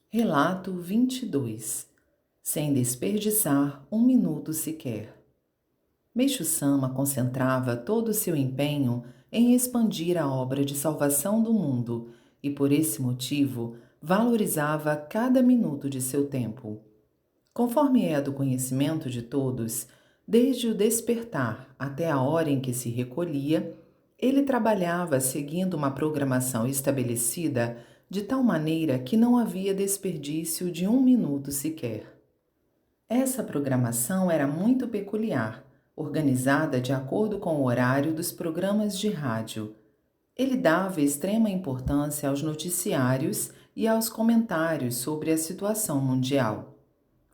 Relato 22. Sem desperdiçar um minuto sequer. Meixo Sama concentrava todo o seu empenho em expandir a obra de salvação do mundo e, por esse motivo, valorizava cada minuto de seu tempo. Conforme é do conhecimento de todos, desde o despertar até a hora em que se recolhia, ele trabalhava seguindo uma programação estabelecida de tal maneira que não havia desperdício de um minuto sequer. Essa programação era muito peculiar, organizada de acordo com o horário dos programas de rádio. Ele dava extrema importância aos noticiários e aos comentários sobre a situação mundial.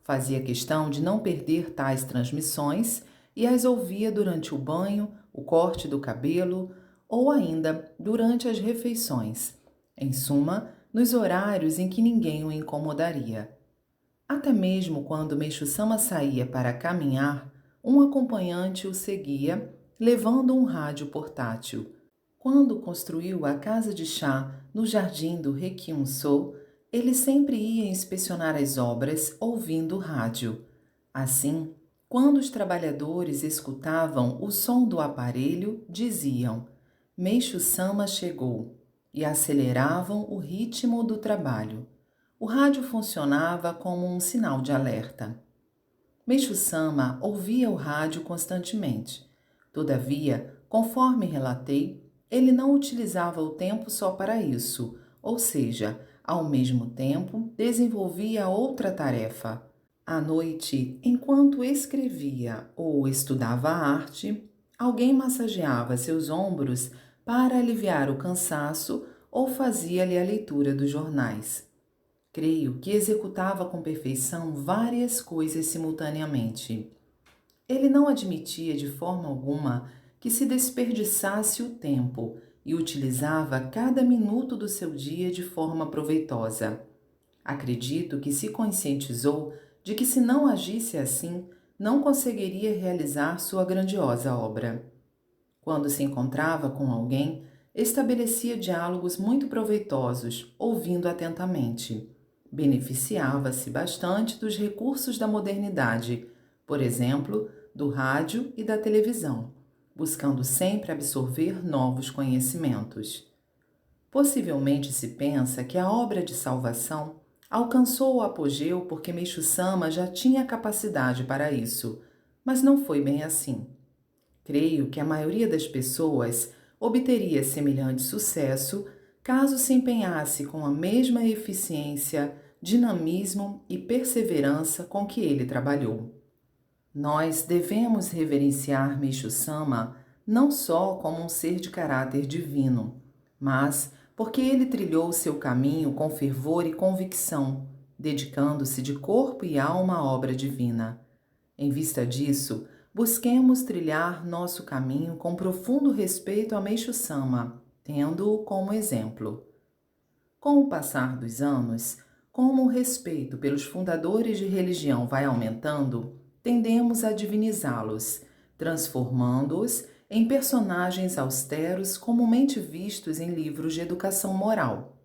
Fazia questão de não perder tais transmissões e as ouvia durante o banho, o corte do cabelo ou ainda durante as refeições. Em suma, nos horários em que ninguém o incomodaria. Até mesmo quando Meixo Sama saía para caminhar, um acompanhante o seguia, levando um rádio portátil. Quando construiu a casa de chá no jardim do Rekyun-so, ele sempre ia inspecionar as obras ouvindo o rádio. Assim, quando os trabalhadores escutavam o som do aparelho, diziam: Meixo Sama chegou, e aceleravam o ritmo do trabalho. O rádio funcionava como um sinal de alerta. Meixo Sama ouvia o rádio constantemente. Todavia, conforme relatei, ele não utilizava o tempo só para isso, ou seja, ao mesmo tempo desenvolvia outra tarefa. À noite, enquanto escrevia ou estudava arte, alguém massageava seus ombros para aliviar o cansaço ou fazia-lhe a leitura dos jornais. Creio que executava com perfeição várias coisas simultaneamente. Ele não admitia de forma alguma que se desperdiçasse o tempo e utilizava cada minuto do seu dia de forma proveitosa. Acredito que se conscientizou de que se não agisse assim, não conseguiria realizar sua grandiosa obra. Quando se encontrava com alguém, estabelecia diálogos muito proveitosos, ouvindo atentamente. Beneficiava-se bastante dos recursos da modernidade, por exemplo, do rádio e da televisão, buscando sempre absorver novos conhecimentos. Possivelmente se pensa que a obra de salvação alcançou o apogeu porque Meixo Sama já tinha capacidade para isso, mas não foi bem assim. Creio que a maioria das pessoas obteria semelhante sucesso caso se empenhasse com a mesma eficiência, dinamismo e perseverança com que ele trabalhou. Nós devemos reverenciar Meixo Sama não só como um ser de caráter divino, mas porque ele trilhou seu caminho com fervor e convicção, dedicando-se de corpo e alma à obra divina. Em vista disso, busquemos trilhar nosso caminho com profundo respeito a Meixo Sama, tendo-o como exemplo. Com o passar dos anos, como o respeito pelos fundadores de religião vai aumentando, tendemos a divinizá-los, transformando-os em personagens austeros comumente vistos em livros de educação moral.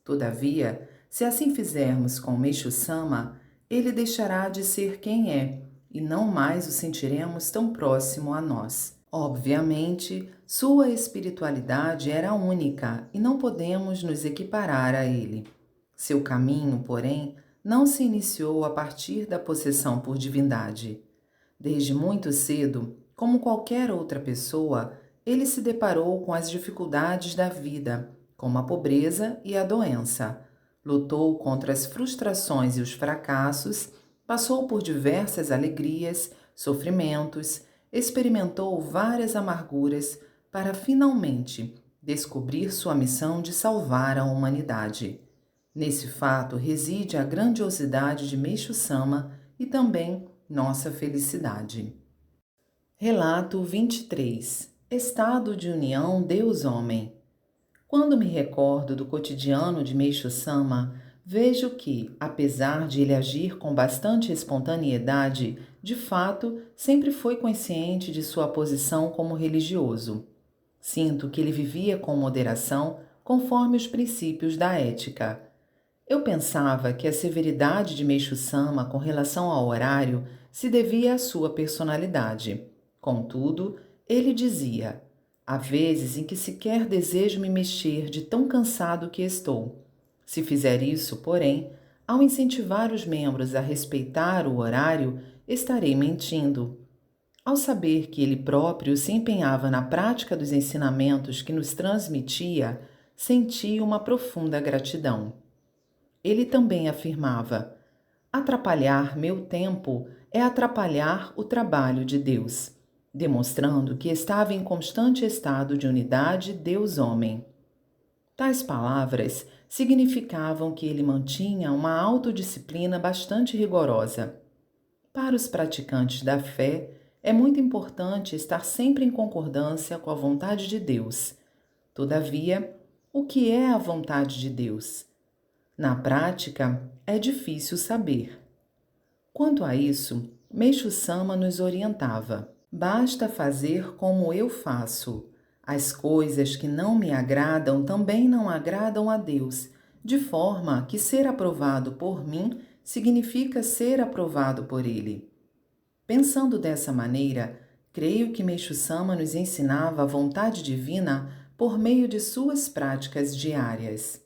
Todavia, se assim fizermos com Meixo Sama, ele deixará de ser quem é, e não mais o sentiremos tão próximo a nós. Obviamente, sua espiritualidade era única e não podemos nos equiparar a ele. Seu caminho, porém, não se iniciou a partir da possessão por divindade. Desde muito cedo, como qualquer outra pessoa, ele se deparou com as dificuldades da vida, como a pobreza e a doença. Lutou contra as frustrações e os fracassos, passou por diversas alegrias, sofrimentos, experimentou várias amarguras para finalmente descobrir sua missão de salvar a humanidade. Nesse fato reside a grandiosidade de Meixo Sama e também nossa felicidade. Relato 23. Estado de união Deus-Homem. Quando me recordo do cotidiano de Meixo Sama, vejo que, apesar de ele agir com bastante espontaneidade, de fato, sempre foi consciente de sua posição como religioso. Sinto que ele vivia com moderação, conforme os princípios da ética. Eu pensava que a severidade de Meixo Sama com relação ao horário se devia à sua personalidade. Contudo, ele dizia: há vezes em que sequer desejo me mexer de tão cansado que estou. Se fizer isso, porém, ao incentivar os membros a respeitar o horário, estarei mentindo. Ao saber que ele próprio se empenhava na prática dos ensinamentos que nos transmitia, senti uma profunda gratidão. Ele também afirmava: atrapalhar meu tempo é atrapalhar o trabalho de Deus, demonstrando que estava em constante estado de unidade Deus-homem. Tais palavras significavam que ele mantinha uma autodisciplina bastante rigorosa. Para os praticantes da fé, é muito importante estar sempre em concordância com a vontade de Deus. Todavia, o que é a vontade de Deus? Na prática, é difícil saber. Quanto a isso, Meixo Sama nos orientava: basta fazer como eu faço. As coisas que não me agradam também não agradam a Deus, de forma que ser aprovado por mim significa ser aprovado por Ele. Pensando dessa maneira, creio que Meixo Sama nos ensinava a vontade divina por meio de suas práticas diárias.